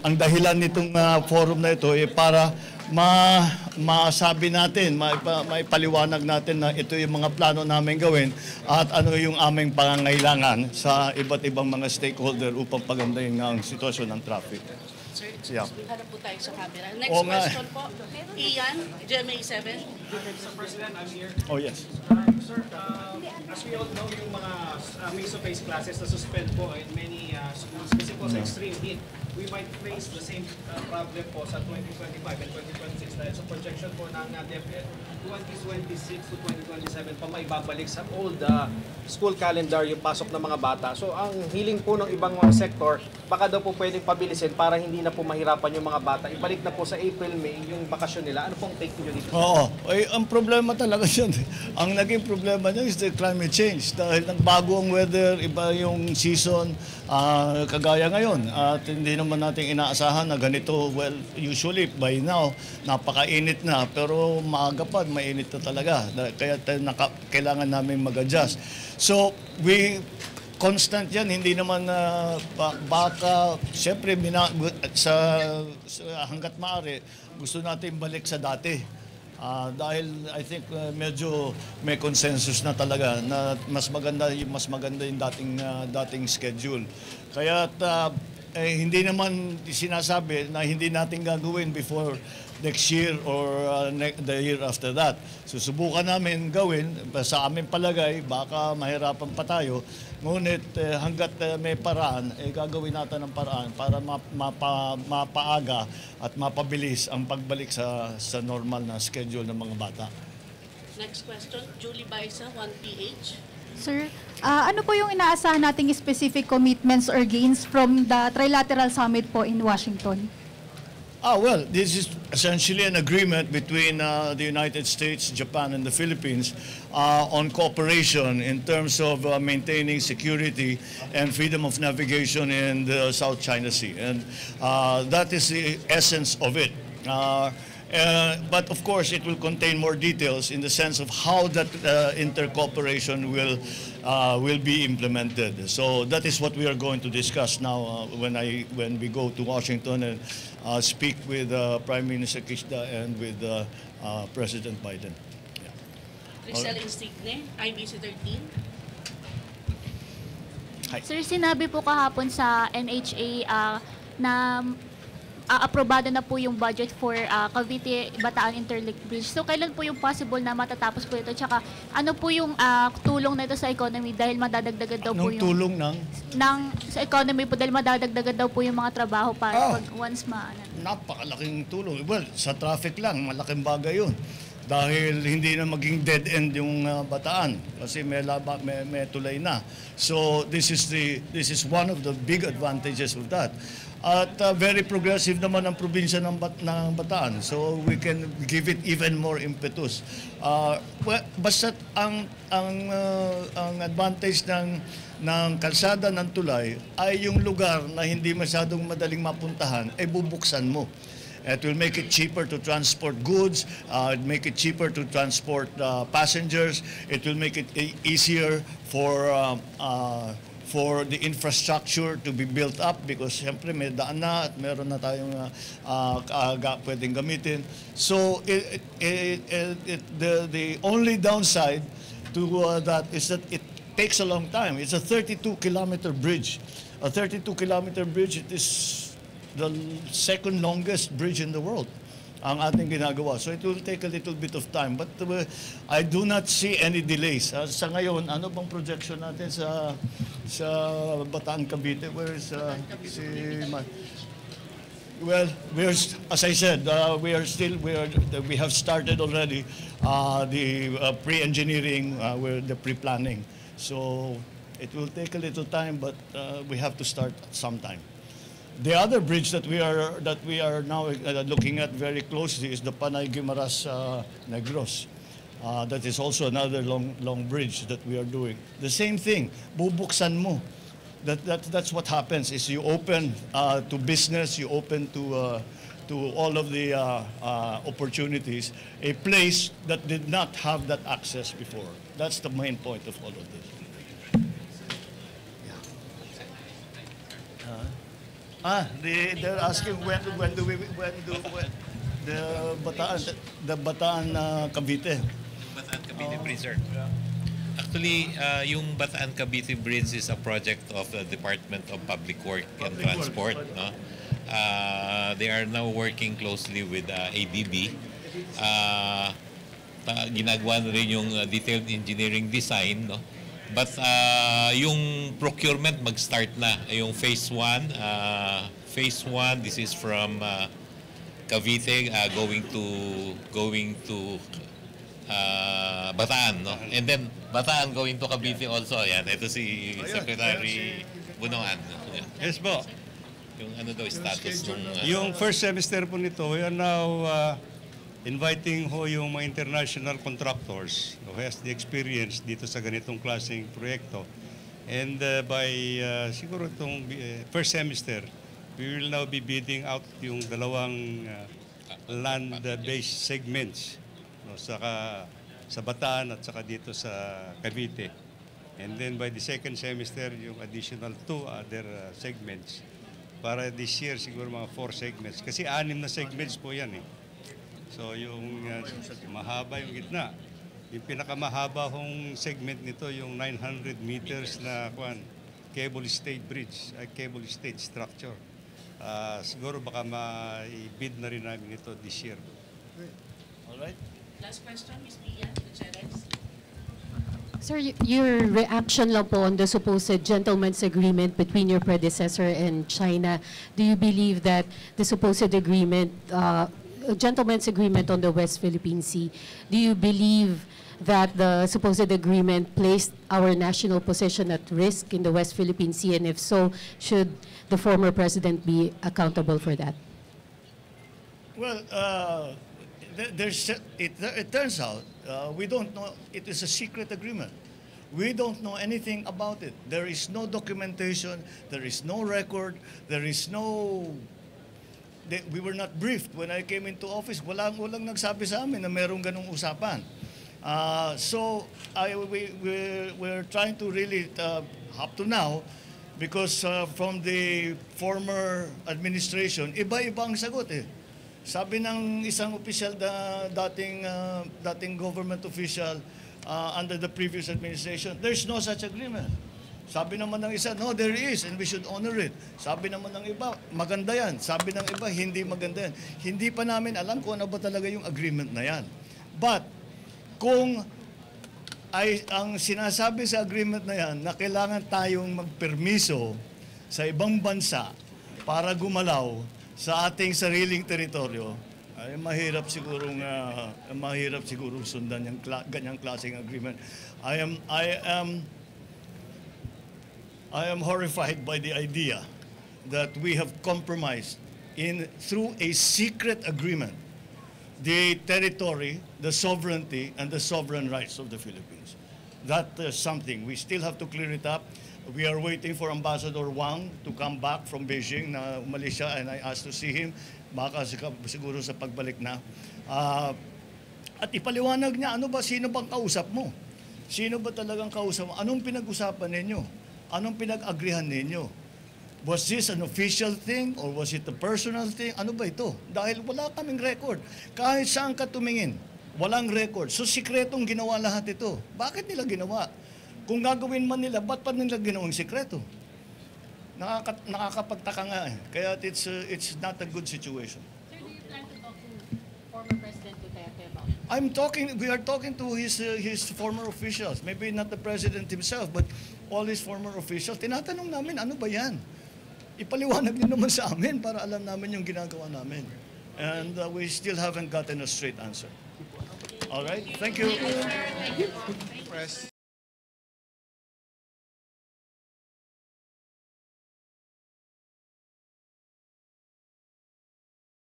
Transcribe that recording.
ang dahilan nitong forum na ito ay para masabi natin, maipaliwanag natin na ito yung mga plano namin gawin at ano yung aming pangangailangan sa iba't ibang mga stakeholder upang pagandahin ang sitwasyon ng traffic. Sir, Yeah. harap po tayo sa camera. Next Oo nga. question po. Ian, GMA7. Mr. President, I'm here. Oh, yes. Sir, as we all know, yung mga face-to-face classes na suspend po in many schools kasi po sa extreme heat, we might face the same problem po sa 2025 and 2026 dahil sa projection po ng DepEd 2026 to 2027 pa maibabalik sa old school calendar yung pasok ng mga bata. So ang hiling po ng ibang mga sektor, baka daw po pwedeng pabilisin para hindi na po mahirapan yung mga bata. Ibalik na po sa April, May yung bakasyon nila. Ano pong take nyo dito? Oo. Ay, ang problema talaga yan. Ang naging problema niya is the climate change. Dahil nagbago ang weather, iba yung season, kagaya ngayon. At hindi naman natin inaasahan na ganito. Well, usually by now, napakainit na. Pero maaga pa, mainit na talaga. Kaya kailangan namin mag-adjust. So, constant yan, hindi naman baka, siyempre, hanggat maaari, gusto natin balik sa dati. Dahil I think medyo may consensus na talaga na mas maganda yung dating schedule. Kaya hindi naman sinasabi na hindi natin gagawin before next year or the year after that. Susubukan namin gawin, sa aming palagay, baka mahirapan pa tayo, ngunit hanggat may paraan, gagawin natin ang paraan para mapaaga at mapabilis ang pagbalik sa normal na schedule ng mga bata. Next question, Julie Baisa, 1PH. Sir, ano po yung inaasahan nating specific commitments or gains from the trilateral summit po in Washington? Well, this is essentially an agreement between the United States, Japan, and the Philippines on cooperation in terms of maintaining security and freedom of navigation in the South China Sea. And that is the essence of it. But of course, it will contain more details in the sense of how that intercooperation will be implemented. So that is what we are going to discuss now when we go to Washington and speak with Prime Minister Kishida and with President Biden. Yeah. Rizal Insigne, IBC 13. Hi. Sir, sinabi po kahapon sa NHA na aprobado na po yung budget for Cavite-Bataan Interlink Bridge. So, kailan po yung possible na matatapos po ito? Tsaka, ano po yung tulong na ito sa economy dahil madadagdagan daw po yung... tulong ng? Sa economy po dahil madadagdagan daw po yung mga trabaho para pag once Napakalaking tulong. Well, sa traffic lang, malaking bagay yun. Dahil hindi na maging dead end yung Bataan kasi may tulay na. So this is one of the big advantages of that. At very progressive naman ang probinsya ng Bataan. So we can give it even more impetus. Basta ang advantage ng kalsada ng tulay ay yung lugar na hindi masyadong madaling mapuntahan ay bubuksan mo. It will make it cheaper to transport goods, make it cheaper to transport passengers. It will make it easier for the infrastructure to be built up because siyempre may daan na at meron na tayong pwedeng gamitin. So the only downside to that is that it takes a long time. It's a 32-kilometer bridge. A 32-kilometer bridge, it is the second longest bridge in the world ang ating ginagawa. So it will take a little bit of time. But I do not see any delays. Sa ngayon, ano bang projection natin sa Bataan Cavite? Where is well, as I said, we have started already the pre-engineering, the pre-planning. So it will take a little time, but we have to start sometime. The other bridge that we are now looking at very closely is the Panay-Guimaras Negros. That is also another long bridge that we are doing. The same thing, bubuksan mo. That's what happens is you open to business, you open to all of the opportunities, a place that did not have that access before. That's the main point of all of this. They're asking when the Bataan Cavite. Bataan Cavite Bridge, sir. Actually, yung Bataan Cavite Bridge is a project of the Department of Public Work and Transport. No? They are now working closely with ADB. Ginagawa na rin yung detailed engineering design. No? But yung procurement mag-start na. Yung phase 1, this is from Cavite going to Bataan, no? And then Bataan going to Cavite also. Yan, ito si Secretary Bunoan. Yes po. Yung ano daw status nung Yung first semester po nito, we are now inviting ho yung mga international contractors who has the experience dito sa ganitong klaseng proyekto. And by siguro itong first semester, we will now be bidding out yung dalawang land-based segments. No, saka sa Bataan at saka dito sa Cavite. And then by the second semester, yung additional 2 other segments. Para this year, siguro mga 4 segments. Kasi 6 na segments po yan eh. So yung mahaba yung gitna. Yung pinakamahaba hong segment nito, yung 900 meters na cable stayed bridge, cable stayed structure. Siguro baka ma-bid na rin namin ito this year. All right. Last question, Ms. Pia Gutierrez. Sir, your reaction lang po on the supposed gentleman's agreement between your predecessor and China. Do you believe that the supposed agreement, gentleman's agreement on the West Philippine Sea, do you believe that the supposed agreement placed our national position at risk in the West Philippine Sea? And if so, should the former president be accountable for that? Well, it turns out we don't know. It is a secret agreement. We don't know anything about it. There is no documentation. There is no record. There is no. We were not briefed when I came into office. Walang nagsabi sa amin na merong ganung usapan. So we're trying to really up to now, because from the former administration, iba-iba ang sagot eh. Sabi ng isang opisyal dating government official under the previous administration, there's no such agreement. Sabi naman ng isa, no, there is, and we should honor it. Sabi naman ng iba, maganda yan. Sabi ng iba, hindi maganda yan. Hindi pa namin alam kung ano ba talaga yung agreement na yan. But, kung ang sinasabi sa agreement na yan, na kailangan tayong magpermiso sa ibang bansa para gumalaw sa ating sariling teritoryo, ay mahirap sigurong sundan yung ganyang klaseng agreement. I am horrified by the idea that we have compromised through a secret agreement the territory, the sovereignty, and the sovereign rights of the Philippines. That is something we still have to clear it up. We are waiting for Ambassador Wang to come back from Beijing na umalis siya, and I asked to see him. Baka siguro sa pagbalik na. At ipaliwanag niya, sino bang kausap mo? Sino ba talagang kausap mo? Anong pinag-usapan ninyo? Anong pinag-agrihan ninyo? Was this an official thing or was it a personal thing? Ano ba ito? Dahil wala kaming record. Kahit saan ka tumingin, walang record. So sikretong ginawa lahat ito. Bakit nila ginawa? Kung gagawin man nila, ba't pa nila ginawang sikreto? Nakakapagtaka nga eh. Kaya it's not a good situation. Sir, do you plan to talk to former President Duterte about We are talking to his former officials. Maybe not the president himself, but all his former officials. Tinatanong namin, ano ba yan? Ipaliwanag niyo naman sa amin para alam namin yung ginagawa namin. And we still haven't gotten a straight answer. All right? Thank you. Thank you.